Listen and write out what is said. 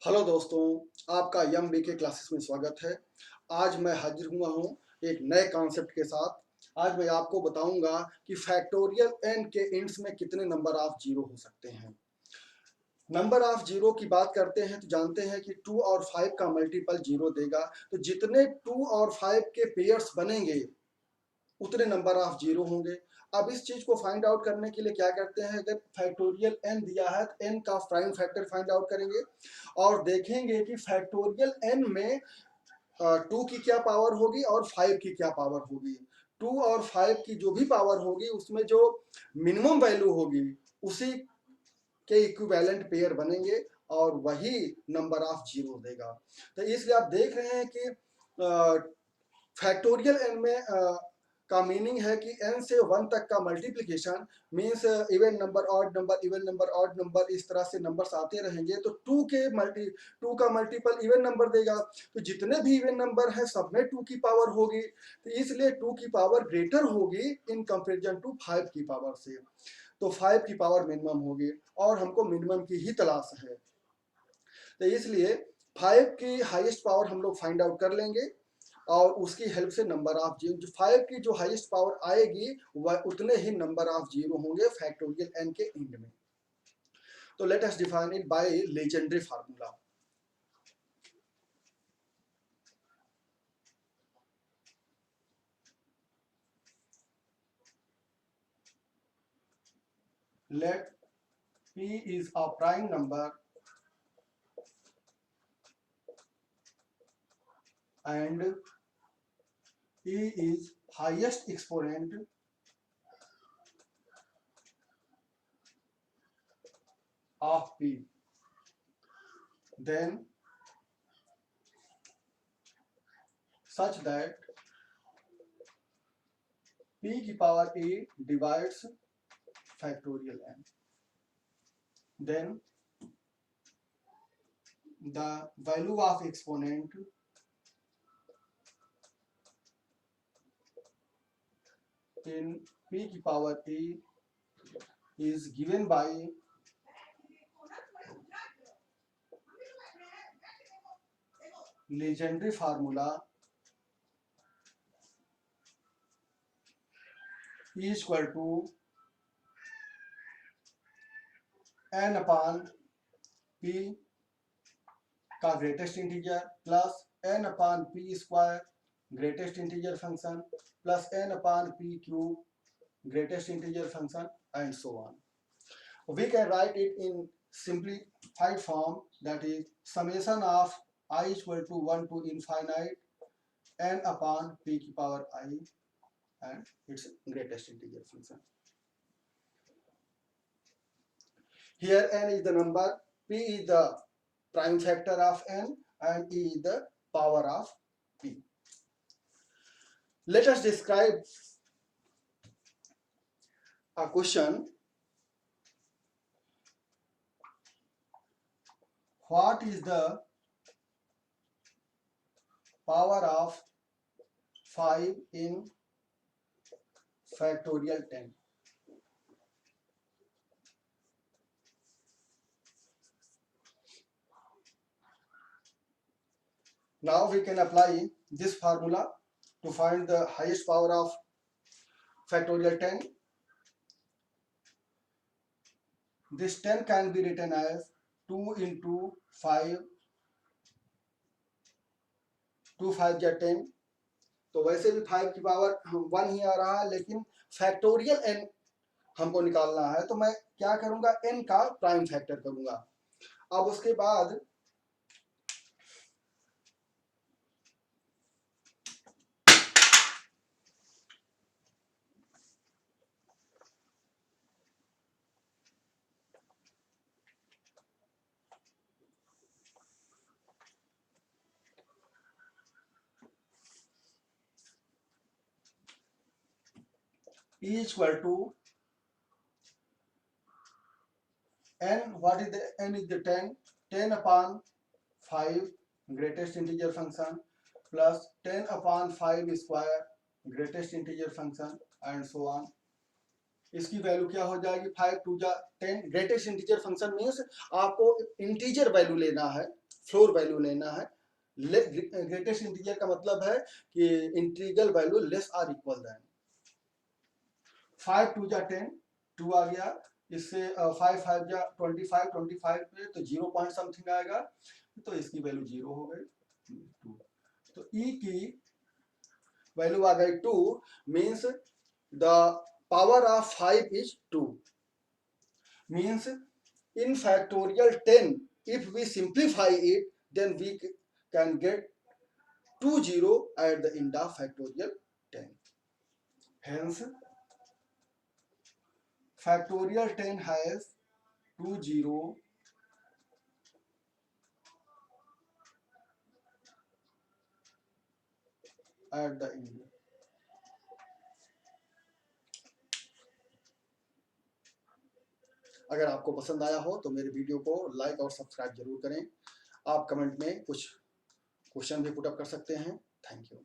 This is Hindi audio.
हेलो दोस्तों, आपका यम बी के क्लासेस में स्वागत है। आज मैं हाजिर हुआ हूँ एक नए कॉन्सेप्ट के साथ। आज मैं आपको बताऊंगा कि फैक्टोरियल एन के इंड्स में कितने नंबर ऑफ जीरो हो सकते हैं। नंबर ऑफ जीरो की बात करते हैं तो जानते हैं कि 2 और 5 का मल्टीपल जीरो देगा। तो जितने 2 और 5 के पेयर्स बनेंगे उतने नंबर ऑफ जीरो होंगे। अब इस चीज को फाइंड आउट करने के लिए क्या करते हैं, अगर फैक्टोरियल एन दिया है तो एन का प्राइम फैक्टर फाइंड आउट करेंगे और देखेंगे कि फैक्टोरियल एन में 2 की क्या पावर होगी और 5 की क्या पावर होगी। 2 और 5 की जो भी पावर होगी उसमें जो मिनिमम वैल्यू होगी उसी के इक्विवेलेंट पेयर बनेंगे और वही नंबर ऑफ जीरो देगा। तो इसलिए आप देख रहे हैं कि फैक्टोरियल एन में का मीनिंग है कि n से 1 तक का multiplication means even number odd number इस तरह से नंबर्स आते रहेंगे। तो 2 का मल्टीपल इवन नंबर देगा। तो जितने भी इवन नंबर हैं सब में 2 की पावर होगी, तो इसलिए 2 की पावर ग्रेटर होगी इन कंपेरिजन टू 5 की पावर से। तो 5 की पावर मिनिमम होगी और हमको मिनिमम की ही तलाश है। तो इसलिए 5 की हाईएस्ट पावर हम लोग फाइंड आउट कर लेंगे और उसकी हेल्प से नंबर ऑफ जीरो, जो 5 की जो हाईएस्ट पावर आएगी वह उतने ही नंबर ऑफ जीरो होंगे फैक्टोरियल एन के एंड में। तो let us define it by legendary formula. Let p is a prime number and e is highest exponent of p. Then such that p की power a divides factorial n. Then the value of exponent in p की power a is given by legendary formula E is equal to n upon p का greatest integer plus n upon p square greatest integer function plus n upon p cube greatest integer function and so on. We can write it in simplified form, that is summation of I is equal to 1 to infinite n upon p की power I and its greatest integer function. Here n is the number, p is the prime factor of n and e is the power of p. Let us describe a question. What is the power of 5 in factorial 10? Now we can apply this formula to find the highest power of factorial 10. This 10 can be written as 2 into 5, 2 5 या 10. तो वैसे भी 5 की पावर 1 ही आ रहा है, लेकिन फैक्टोरियल n हमको निकालना है तो मैं क्या करूंगा, n का प्राइम फैक्टर करूंगा। अब उसके बाद E is equal to n. What is the n? Is the 10. 10 upon 5 greatest integer function plus 10 upon 5 square greatest integer function and so on. इसकी वैल्यू क्या हो जाएगी, 5 2 जा 10। ग्रेटेस्ट इंटीजर फंक्शन मीन्स आपको इंटीजर वैल्यू लेना है फ्लोर वैल्यू लेना है। ग्रेटेस्ट इंटीजर का मतलब है कि integral value less or equal than 5 2 जा 10, 2 आ गया, इससे 5 5 जा 25, 25 पे तो 0 पॉइंट समथिंग आएगा, तो इसकी वैल्यू 0 हो गई 2। तो ई की वैल्यू आ गई 2, means the power of 5 is 2, means in factorial 10 if we simplify it then we can get 20 at the end of factorial 10. Hence factorial 10 has 20 at the end. अगर आपको पसंद आया हो तो मेरे वीडियो को लाइक और सब्सक्राइब जरूर करें। आप कमेंट में कुछ क्वेश्चन भी पुट अप कर सकते हैं। Thank you.